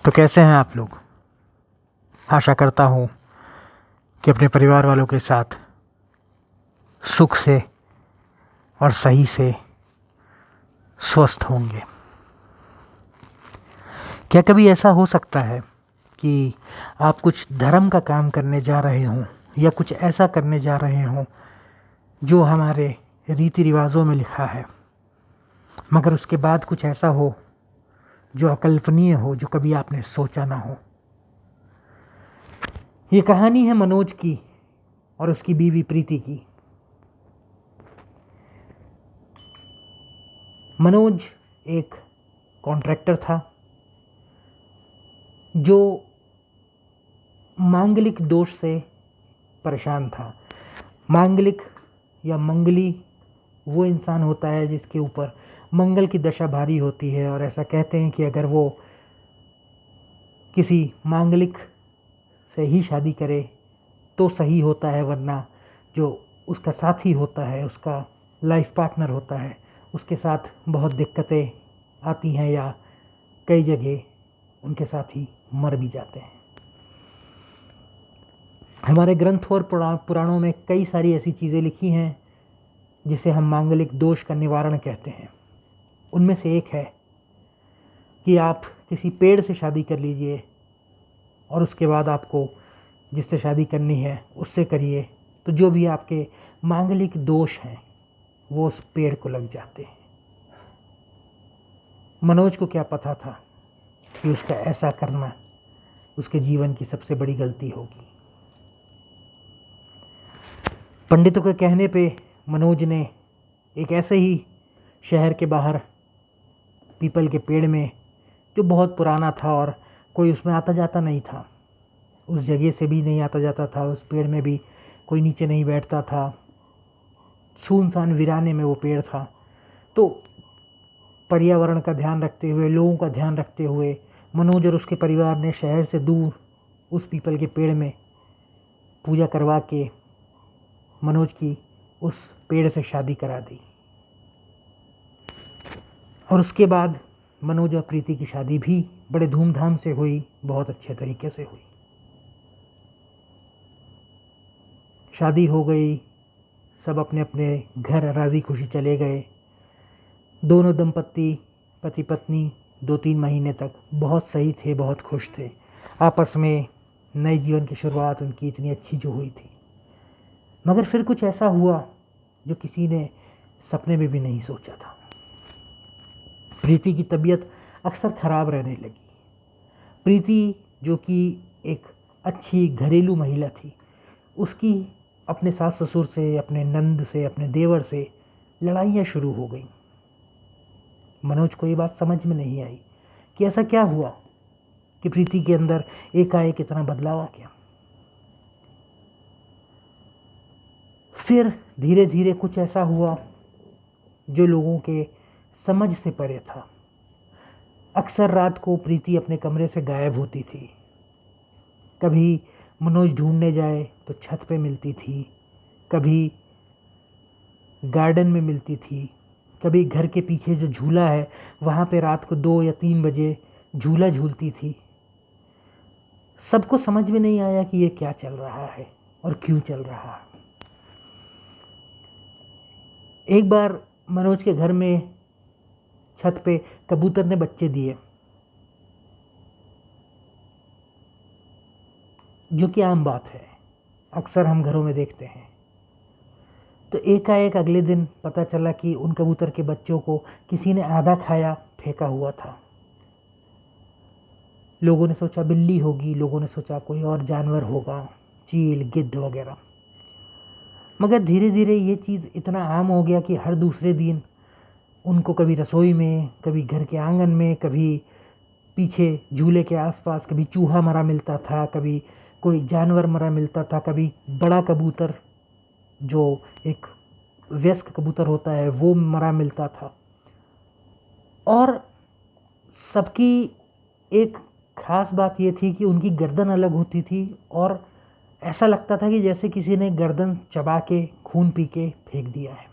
तो कैसे हैं आप लोग। आशा करता हूँ कि अपने परिवार वालों के साथ सुख से और सही से स्वस्थ होंगे। क्या कभी ऐसा हो सकता है कि आप कुछ धर्म का काम करने जा रहे हों या कुछ ऐसा करने जा रहे हों जो हमारे रीति रिवाजों में लिखा है, मगर उसके बाद कुछ ऐसा हो जो अकल्पनीय हो, जो कभी आपने सोचा ना हो। ये कहानी है मनोज की और उसकी बीवी प्रीति की। मनोज एक कॉन्ट्रैक्टर था जो मांगलिक दोष से परेशान था। मांगलिक या मंगली वो इंसान होता है जिसके ऊपर मंगल की दशा भारी होती है, और ऐसा कहते हैं कि अगर वो किसी मांगलिक से ही शादी करे तो सही होता है, वरना जो उसका साथी होता है, उसका लाइफ पार्टनर होता है, उसके साथ बहुत दिक्कतें आती हैं या कई जगह उनके साथी मर भी जाते हैं। हमारे ग्रंथ और पुराणों में कई सारी ऐसी चीज़ें लिखी हैं जिसे हम मांगलिक दोष का निवारण कहते हैं। उनमें से एक है कि आप किसी पेड़ से शादी कर लीजिए और उसके बाद आपको जिससे शादी करनी है उससे करिए, तो जो भी आपके मांगलिक दोष हैं वो उस पेड़ को लग जाते हैं। मनोज को क्या पता था कि उसका ऐसा करना उसके जीवन की सबसे बड़ी गलती होगी। पंडितों के कहने पे मनोज ने एक ऐसे ही शहर के बाहर पीपल के पेड़ में, जो बहुत पुराना था और कोई उसमें आता जाता नहीं था, उस जगह से भी नहीं आता जाता था, उस पेड़ में भी कोई नीचे नहीं बैठता था, सुनसान वीराने में वो पेड़ था। तो पर्यावरण का ध्यान रखते हुए, लोगों का ध्यान रखते हुए मनोज और उसके परिवार ने शहर से दूर उस पीपल के पेड़ में पूजा करवा के मनोज की उस पेड़ से शादी करा दी। और उसके बाद मनोज और प्रीति की शादी भी बड़े धूमधाम से हुई, बहुत अच्छे तरीके से हुई। शादी हो गई, सब अपने अपने घर राज़ी खुशी चले गए। दोनों दंपत्ति पति पत्नी 2-3 महीने तक बहुत सही थे, बहुत खुश थे। आपस में नए जीवन की शुरुआत उनकी इतनी अच्छी जो हुई थी। मगर फिर कुछ ऐसा हुआ जो किसी ने सपने में भी नहीं सोचा था। प्रीति की तबीयत अक्सर ख़राब रहने लगी। प्रीति जो कि एक अच्छी घरेलू महिला थी, उसकी अपने सास ससुर से, अपने नंद से, अपने देवर से लड़ाइयाँ शुरू हो गई। मनोज को ये बात समझ में नहीं आई कि ऐसा क्या हुआ कि प्रीति के अंदर एकाएक इतना बदलाव आ गया। फिर धीरे धीरे कुछ ऐसा हुआ जो लोगों के समझ से परे था। अक्सर रात को प्रीति अपने कमरे से गायब होती थी। कभी मनोज ढूंढने जाए तो छत पे मिलती थी, कभी गार्डन में मिलती थी, कभी घर के पीछे जो झूला है वहाँ पे रात को 2 या 3 बजे झूला झूलती थी। सबको समझ में नहीं आया कि ये क्या चल रहा है और क्यों चल रहा है। एक बार मनोज के घर में छत पे कबूतर ने बच्चे दिए, जो कि आम बात है, अक्सर हम घरों में देखते हैं। तो एकाएक अगले दिन पता चला कि उन कबूतर के बच्चों को किसी ने आधा खाया फेंका हुआ था। लोगों ने सोचा बिल्ली होगी, लोगों ने सोचा कोई और जानवर होगा, चील गिद्ध वगैरह। मगर धीरे धीरे ये चीज़ इतना आम हो गया कि हर दूसरे दिन उनको कभी रसोई में, कभी घर के आंगन में, कभी पीछे झूले के आसपास कभी चूहा मरा मिलता था, कभी कोई जानवर मरा मिलता था, कभी बड़ा कबूतर जो एक वयस्क कबूतर होता है वो मरा मिलता था। और सबकी एक ख़ास बात ये थी कि उनकी गर्दन अलग होती थी और ऐसा लगता था कि जैसे किसी ने गर्दन चबा के खून पी के फेंक दिया है।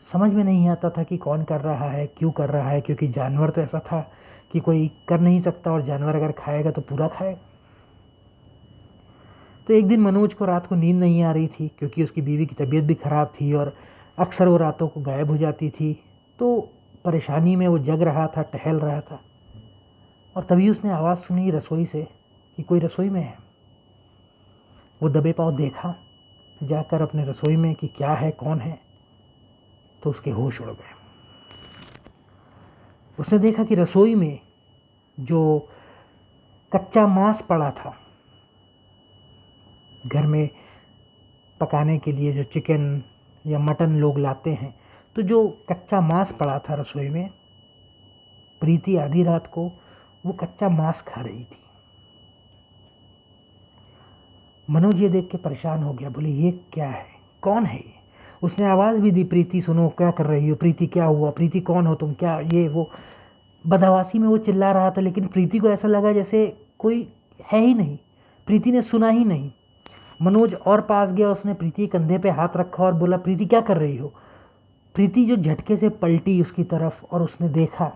समझ में नहीं आता था कि कौन कर रहा है, क्यों कर रहा है, क्योंकि जानवर तो ऐसा था कि कोई कर नहीं सकता और जानवर अगर खाएगा तो पूरा खाएगा। तो एक दिन मनोज को रात को नींद नहीं आ रही थी, क्योंकि उसकी बीवी की तबीयत भी ख़राब थी और अक्सर वो रातों को गायब हो जाती थी। तो परेशानी में वो जग रहा था, टहल रहा था, और तभी उसने आवाज़ सुनी रसोई से कि कोई रसोई में है। वो दबे पाँव देखा जाकर अपने रसोई में कि क्या है, कौन है। तो उसके होश उड़ गए। उसने देखा कि रसोई में जो कच्चा मांस पड़ा था, घर में पकाने के लिए जो चिकन या मटन लोग लाते हैं, तो जो कच्चा मांस पड़ा था रसोई में, प्रीति आधी रात को वो कच्चा मांस खा रही थी। मनोज ये देख के परेशान हो गया, बोले ये क्या है, कौन है ये। उसने आवाज़ भी दी, प्रीति सुनो, क्या कर रही हो, प्रीति क्या हुआ, प्रीति कौन हो तुम, क्या ये वो। बदहवासी में वो चिल्ला रहा था, लेकिन प्रीति को ऐसा लगा जैसे कोई है ही नहीं, प्रीति ने सुना ही नहीं। मनोज और पास गया, उसने प्रीति के कंधे पे हाथ रखा और बोला, प्रीति क्या कर रही हो। प्रीति जो झटके से पलटी उसकी तरफ और उसने देखा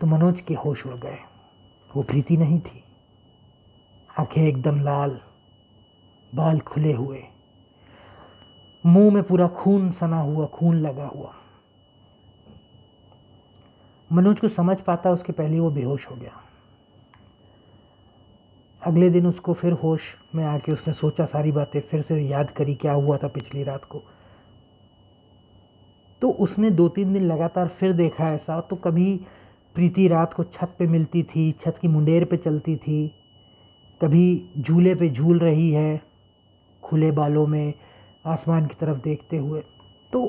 तो मनोज के होश उड़ गए। वो प्रीति नहीं थी। आंखें एकदम लाल, बाल खुले हुए, मुंह में पूरा खून सना हुआ, खून लगा हुआ। मनोज को समझ पाता उसके पहले वो बेहोश हो गया। अगले दिन उसको फिर होश में आके उसने सोचा, सारी बातें फिर से याद करी, क्या हुआ था पिछली रात को। तो उसने 2-3 दिन लगातार फिर देखा ऐसा। तो कभी प्रीति रात को छत पे मिलती थी, छत की मुंडेर पे चलती थी, कभी झूले पे झूल रही है खुले बालों में, आसमान की तरफ देखते हुए। तो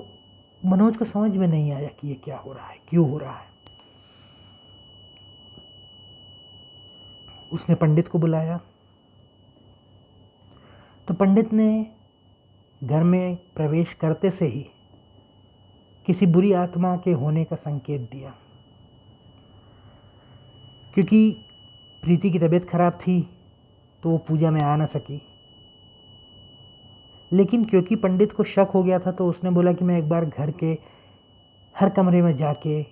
मनोज को समझ में नहीं आया कि ये क्या हो रहा है, क्यों हो रहा है। उसने पंडित को बुलाया। तो पंडित ने घर में प्रवेश करते से ही किसी बुरी आत्मा के होने का संकेत दिया। क्योंकि प्रीति की तबीयत खराब थी तो वो पूजा में आ ना सकी, लेकिन क्योंकि पंडित को शक हो गया था तो उसने बोला कि मैं एक बार घर के हर कमरे में जाके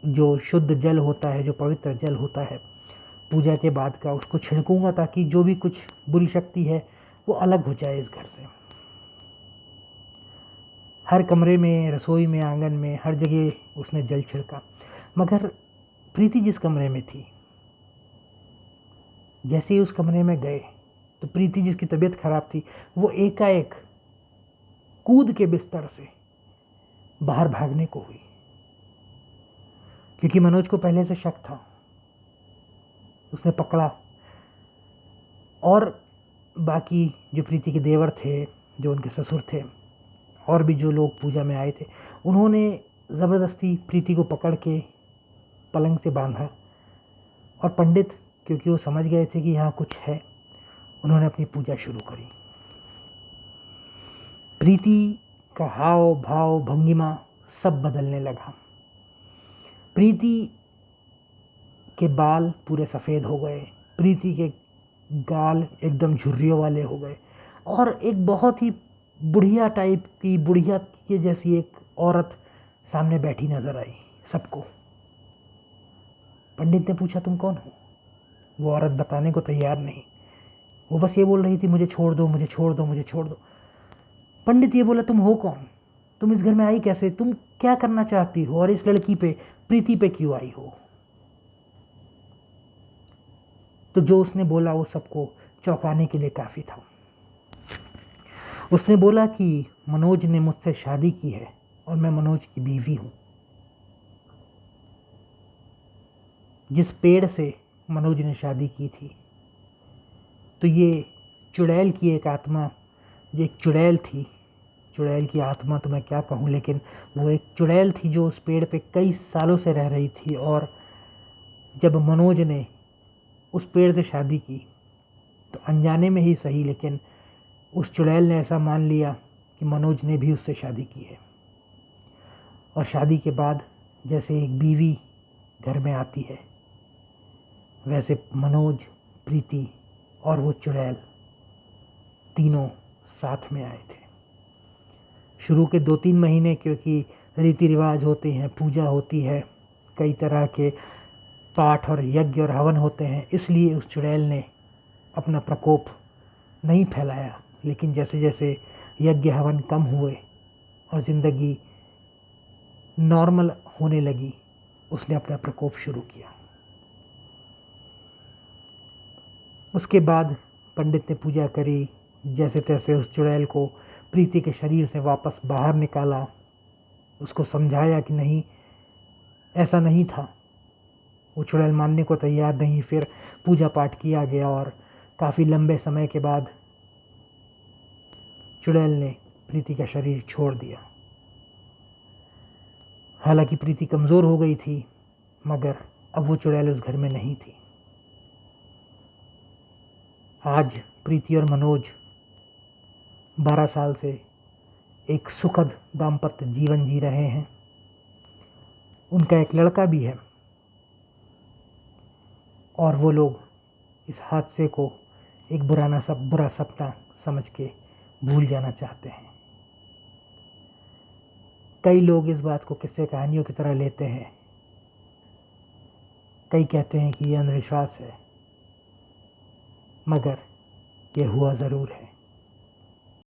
जो शुद्ध जल होता है, जो पवित्र जल होता है पूजा के बाद का, उसको छिड़कूंगा ताकि जो भी कुछ बुरी शक्ति है वो अलग हो जाए इस घर से। हर कमरे में, रसोई में, आंगन में, हर जगह उसने जल छिड़का। मगर प्रीति जिस कमरे में थी, जैसे ही उस कमरे में गए तो प्रीति जिसकी तबीयत खराब थी वो एकाएक कूद के बिस्तर से बाहर भागने को हुई। क्योंकि मनोज को पहले से शक था, उसने पकड़ा। और बाकी जो प्रीति के देवर थे, जो उनके ससुर थे, और भी जो लोग पूजा में आए थे, उन्होंने ज़बरदस्ती प्रीति को पकड़ के पलंग से बांधा। और पंडित, क्योंकि वो समझ गए थे कि यहाँ कुछ है, उन्होंने अपनी पूजा शुरू करी। प्रीति का हाव भाव, भंगिमा सब बदलने लगा। प्रीति के बाल पूरे सफ़ेद हो गए, प्रीति के गाल एकदम झुर्रियों वाले हो गए, और एक बहुत ही बुढ़िया टाइप की, बुढ़िया के जैसी एक औरत सामने बैठी नजर आई सबको। पंडित ने पूछा, तुम कौन हो। वो औरत बताने को तैयार नहीं, वो बस ये बोल रही थी, मुझे छोड़ दो, मुझे छोड़ दो, मुझे छोड़ दो। पंडित ये बोला, तुम हो कौन, तुम इस घर में आई कैसे, तुम क्या करना चाहती हो, और इस लड़की पे, प्रीति पे क्यों आई हो। तो जो उसने बोला वो सबको चौंकाने के लिए काफ़ी था। उसने बोला कि मनोज ने मुझसे शादी की है और मैं मनोज की बीवी हूँ। जिस पेड़ से मनोज ने शादी की थी, तो ये चुड़ैल की एक आत्मा, जो एक चुड़ैल थी, चुड़ैल की आत्मा तो मैं क्या कहूँ, लेकिन वो एक चुड़ैल थी जो उस पेड़ पे कई सालों से रह रही थी। और जब मनोज ने उस पेड़ से शादी की तो अनजाने में ही सही, लेकिन उस चुड़ैल ने ऐसा मान लिया कि मनोज ने भी उससे शादी की है। और शादी के बाद जैसे एक बीवी घर में आती है, वैसे मनोज, प्रीति और वो चुड़ैल तीनों साथ में आए थे। शुरू के 2-3 महीने क्योंकि रीति रिवाज होते हैं, पूजा होती है, कई तरह के पाठ और यज्ञ और हवन होते हैं। इसलिए उस चुड़ैल ने अपना प्रकोप नहीं फैलाया। लेकिन जैसे जैसे यज्ञ हवन कम हुए और ज़िंदगी नॉर्मल होने लगी, उसने अपना प्रकोप शुरू किया। उसके बाद पंडित ने पूजा करी, जैसे तैसे उस चुड़ैल को प्रीति के शरीर से वापस बाहर निकाला, उसको समझाया कि नहीं, ऐसा नहीं था। वो चुड़ैल मानने को तैयार नहीं। फिर पूजा पाठ किया गया और काफ़ी लंबे समय के बाद चुड़ैल ने प्रीति का शरीर छोड़ दिया। हालांकि प्रीति कमज़ोर हो गई थी, मगर अब वो चुड़ैल उस घर में नहीं थी। आज प्रीति और मनोज 12 साल से एक सुखद दाम्पत्य जीवन जी रहे हैं। उनका एक लड़का भी है और वो लोग इस हादसे को एक बुरा सपना समझ के भूल जाना चाहते हैं। कई लोग इस बात को किस्से कहानियों की तरह लेते हैं, कई कहते हैं कि ये अंधविश्वास है, मगर ये हुआ ज़रूर है।